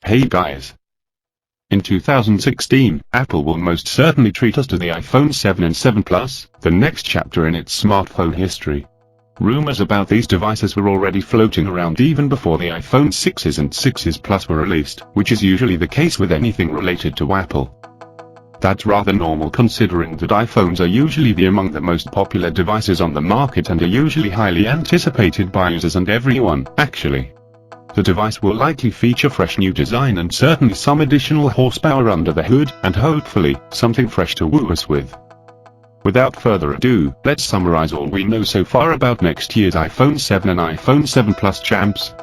Hey guys! In 2016, Apple will most certainly treat us to the iPhone 7 and 7 Plus, the next chapter in its smartphone history. Rumors about these devices were already floating around even before the iPhone 6s and 6s Plus were released, which is usually the case with anything related to Apple. That's rather normal considering that iPhones are usually among the most popular devices on the market and are usually highly anticipated by users and everyone, actually. The device will likely feature fresh new design and certainly some additional horsepower under the hood, and hopefully, something fresh to woo us with. Without further ado, let's summarize all we know so far about next year's iPhone 7 and iPhone 7 Plus champs.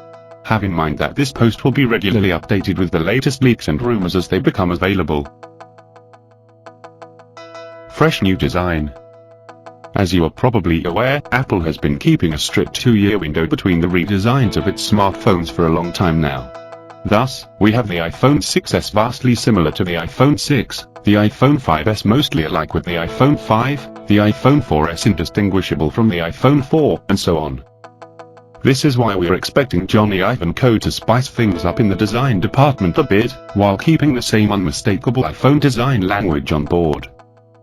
Have in mind that this post will be regularly updated with the latest leaks and rumors as they become available. Fresh new design. As you are probably aware, Apple has been keeping a strict 2-year window between the redesigns of its smartphones for a long time now. Thus, we have the iPhone 6s vastly similar to the iPhone 6, the iPhone 5s mostly alike with the iPhone 5, the iPhone 4s indistinguishable from the iPhone 4, and so on. This is why we're expecting Johnny Ive & Co to spice things up in the design department a bit, while keeping the same unmistakable iPhone design language on board.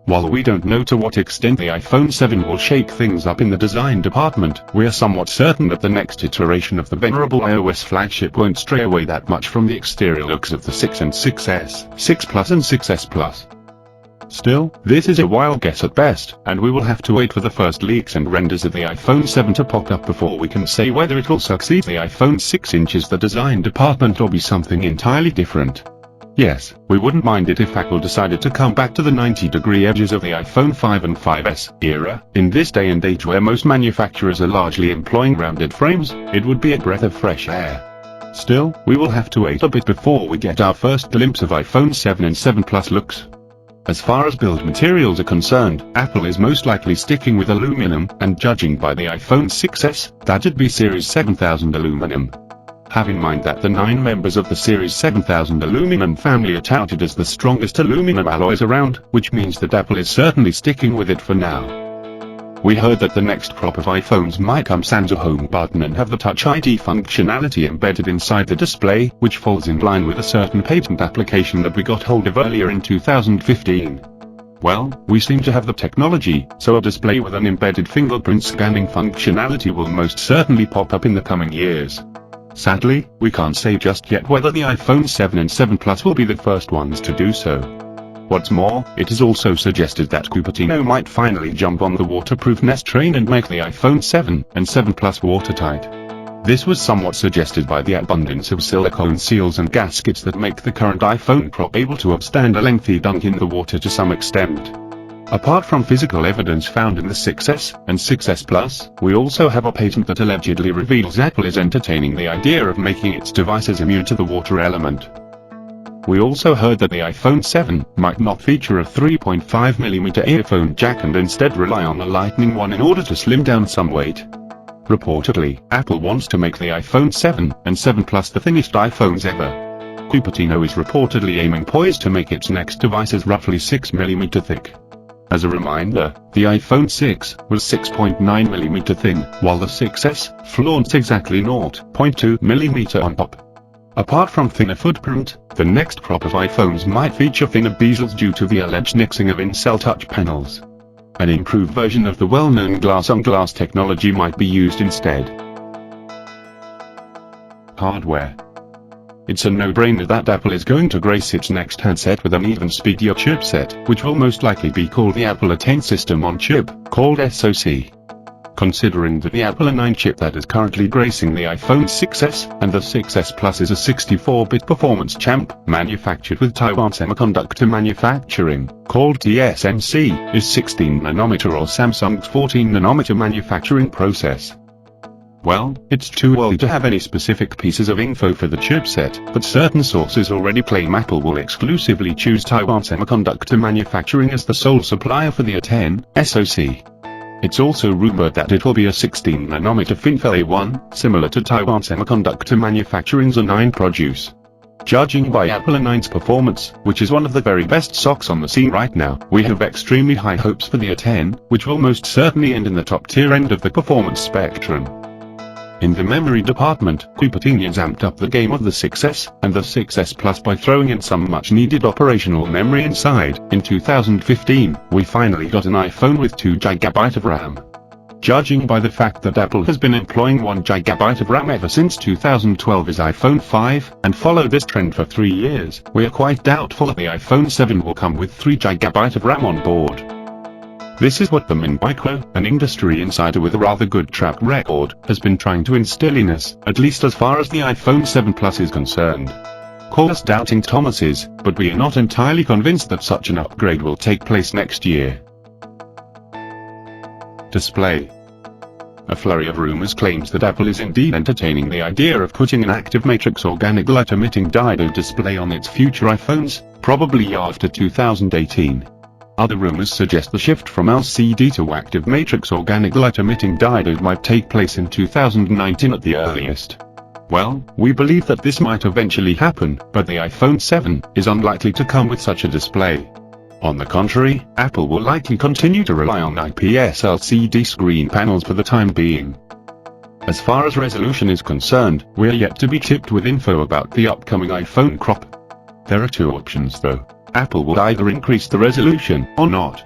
While we don't know to what extent the iPhone 7 will shake things up in the design department, we are somewhat certain that the next iteration of the venerable iOS flagship won't stray away that much from the exterior looks of the 6 and 6s, 6 Plus and 6s Plus. Still, this is a wild guess at best, and we will have to wait for the first leaks and renders of the iPhone 7 to pop up before we can say whether it will succeed the iPhone 6 inches the design department or be something entirely different. Yes, we wouldn't mind it if Apple decided to come back to the 90-degree edges of the iPhone 5 and 5s era. In this day and age where most manufacturers are largely employing rounded frames, it would be a breath of fresh air. Still, we will have to wait a bit before we get our first glimpse of iPhone 7 and 7 Plus looks. As far as build materials are concerned, Apple is most likely sticking with aluminum, and judging by the iPhone 6s, that'd be Series 7000 aluminum. Have in mind that the 9 members of the Series 7000 aluminum family are touted as the strongest aluminum alloys around, which means that Apple is certainly sticking with it for now. We heard that the next crop of iPhones might come sans a home button and have the Touch ID functionality embedded inside the display, which falls in line with a certain patent application that we got hold of earlier in 2015. Well, we seem to have the technology, so a display with an embedded fingerprint scanning functionality will most certainly pop up in the coming years. Sadly, we can't say just yet whether the iPhone 7 and 7 Plus will be the first ones to do so. What's more, it is also suggested that Cupertino might finally jump on the waterproofness train and make the iPhone 7 and 7 Plus watertight. This was somewhat suggested by the abundance of silicone seals and gaskets that make the current iPhone Pro able to withstand a lengthy dunk in the water to some extent. Apart from physical evidence found in the 6s and 6s Plus, we also have a patent that allegedly reveals Apple is entertaining the idea of making its devices immune to the water element. We also heard that the iPhone 7 might not feature a 3.5mm earphone jack and instead rely on a Lightning one in order to slim down some weight. Reportedly, Apple wants to make the iPhone 7 and 7 Plus the thinnest iPhones ever. Cupertino is reportedly aiming poised to make its next devices roughly 6mm thick. As a reminder, the iPhone 6 was 6.9mm thin, while the 6s flaunts exactly 0.2mm on top. Apart from thinner footprint, the next crop of iPhones might feature thinner bezels due to the alleged nixing of in-cell touch panels. An improved version of the well-known glass-on-glass technology might be used instead. Hardware. It's a no-brainer that Apple is going to grace its next handset with an even speedier chipset, which will most likely be called the Apple A10 System on Chip, called SoC. Considering that the Apple A9 chip that is currently gracing the iPhone 6s and the 6s Plus is a 64-bit performance champ, manufactured with Taiwan Semiconductor Manufacturing, called TSMC, is 16nm or Samsung's 14nm manufacturing process. Well, it's too early to have any specific pieces of info for the chipset, but certain sources already claim Apple will exclusively choose Taiwan Semiconductor Manufacturing as the sole supplier for the A10 SoC. It's also rumored that it will be a 16nm FinFET A1, similar to Taiwan Semiconductor Manufacturing's A9 produce. Judging by Apple A9's performance, which is one of the very best SoCs on the scene right now, we have extremely high hopes for the A10, which will most certainly end in the top tier end of the performance spectrum. In the memory department, Cupertinians amped up the game of the 6S and the 6S Plus by throwing in some much-needed operational memory inside. In 2015, we finally got an iPhone with 2GB of RAM. Judging by the fact that Apple has been employing 1GB of RAM ever since 2012's iPhone 5, and followed this trend for 3 years, we are quite doubtful that the iPhone 7 will come with 3GB of RAM on board. This is what the Min Micro, an industry insider with a rather good track record, has been trying to instill in us, at least as far as the iPhone 7 Plus is concerned. Call us doubting Thomases, but we are not entirely convinced that such an upgrade will take place next year. Display. A flurry of rumors claims that Apple is indeed entertaining the idea of putting an active matrix organic light emitting diode display on its future iPhones, probably after 2018. Other rumors suggest the shift from LCD to active matrix organic light emitting diode might take place in 2019 at the earliest. Well, we believe that this might eventually happen, but the iPhone 7 is unlikely to come with such a display. On the contrary, Apple will likely continue to rely on IPS LCD screen panels for the time being. As far as resolution is concerned, we are yet to be chipped with info about the upcoming iPhone crop. There are two options though. Apple will either increase the resolution or not.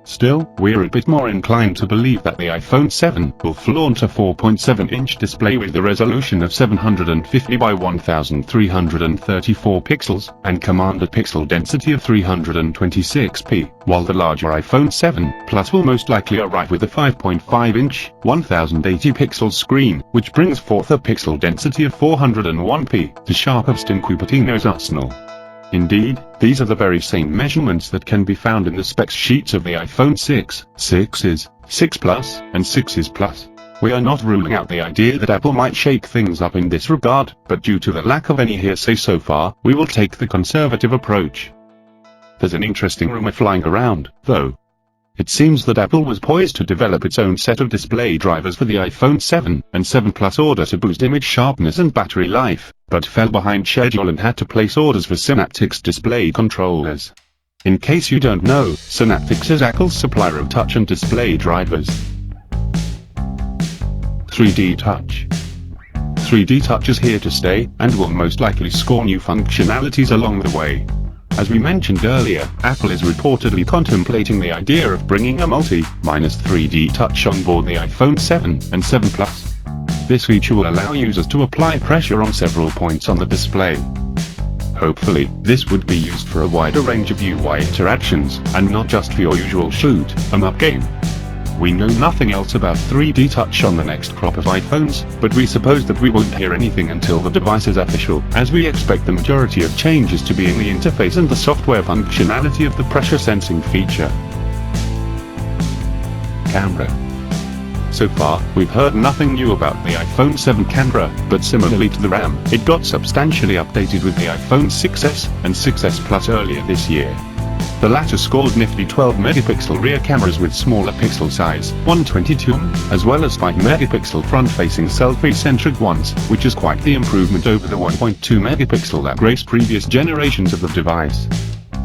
Still, we're a bit more inclined to believe that the iPhone 7 will flaunt a 4.7-inch display with a resolution of 750 by 1334 pixels, and command a pixel density of 326p, while the larger iPhone 7 Plus will most likely arrive with a 5.5-inch, 1080-pixel screen, which brings forth a pixel density of 401p, the sharpest in Cupertino's arsenal. Indeed, these are the very same measurements that can be found in the specs sheets of the iPhone 6, 6s, 6 Plus, and 6s Plus. We are not ruling out the idea that Apple might shake things up in this regard, but due to the lack of any hearsay so far, we will take the conservative approach. There's an interesting rumor flying around, though. It seems that Apple was poised to develop its own set of display drivers for the iPhone 7 and 7 Plus order to boost image sharpness and battery life, but fell behind schedule and had to place orders for Synaptics display controllers. In case you don't know, Synaptics is Apple's supplier of touch and display drivers. 3D Touch. 3D Touch is here to stay, and will most likely score new functionalities along the way. As we mentioned earlier, Apple is reportedly contemplating the idea of bringing a multi-3D touch on board the iPhone 7 and 7 Plus. This feature will allow users to apply pressure on several points on the display. Hopefully, this would be used for a wider range of UI interactions, and not just for your usual shoot 'em up game. We know nothing else about 3D Touch on the next crop of iPhones, but we suppose that we won't hear anything until the device is official, as we expect the majority of changes to be in the interface and the software functionality of the pressure sensing feature. Camera. So far, we've heard nothing new about the iPhone 7 camera, but similarly to the RAM, it got substantially updated with the iPhone 6s and 6s Plus earlier this year. The latter scored nifty 12-megapixel rear cameras with smaller pixel size, 122, as well as 5-megapixel front-facing selfie-centric ones, which is quite the improvement over the 1.2-megapixel that graced previous generations of the device.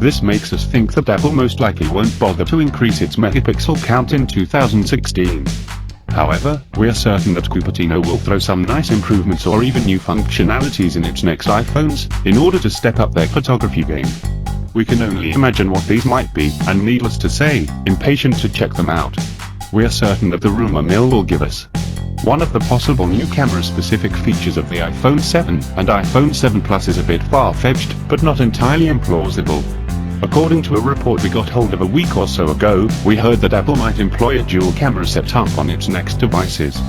This makes us think that Apple most likely won't bother to increase its megapixel count in 2016. However, we are certain that Cupertino will throw some nice improvements or even new functionalities in its next iPhones, in order to step up their photography game. We can only imagine what these might be, and needless to say, impatient to check them out. We are certain that the rumor mill will give us one of the possible new camera-specific features of the iPhone 7 and iPhone 7 Plus is a bit far-fetched, but not entirely implausible. According to a report we got hold of a week or so ago, we heard that Apple might employ a dual camera setup on its next devices.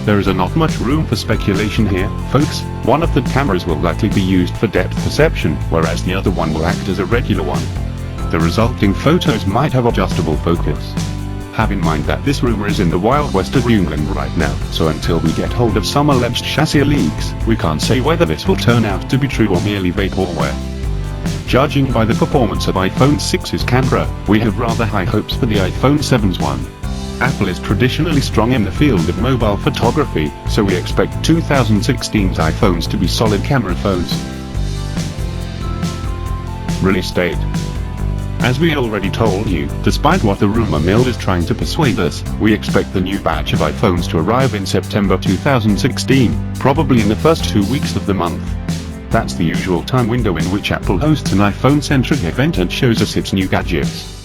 There is not much room for speculation here, folks. One of the cameras will likely be used for depth perception, whereas the other one will act as a regular one. The resulting photos might have adjustable focus. Have in mind that this rumor is in the wild west of New England right now, so until we get hold of some alleged chassis leaks, we can't say whether this will turn out to be true or merely vaporware. Judging by the performance of iPhone 6's camera, we have rather high hopes for the iPhone 7's one. Apple is traditionally strong in the field of mobile photography, so we expect 2016's iPhones to be solid camera phones. Release date. As we already told you, despite what the rumor mill is trying to persuade us, we expect the new batch of iPhones to arrive in September 2016, probably in the first 2 weeks of the month. That's the usual time window in which Apple hosts an iPhone-centric event and shows us its new gadgets.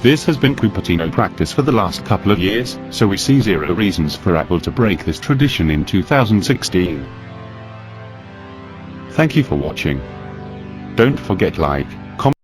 This has been Cupertino practice for the last couple of years, so we see zero reasons for Apple to break this tradition in 2016. Thank you for watching. Don't forget like,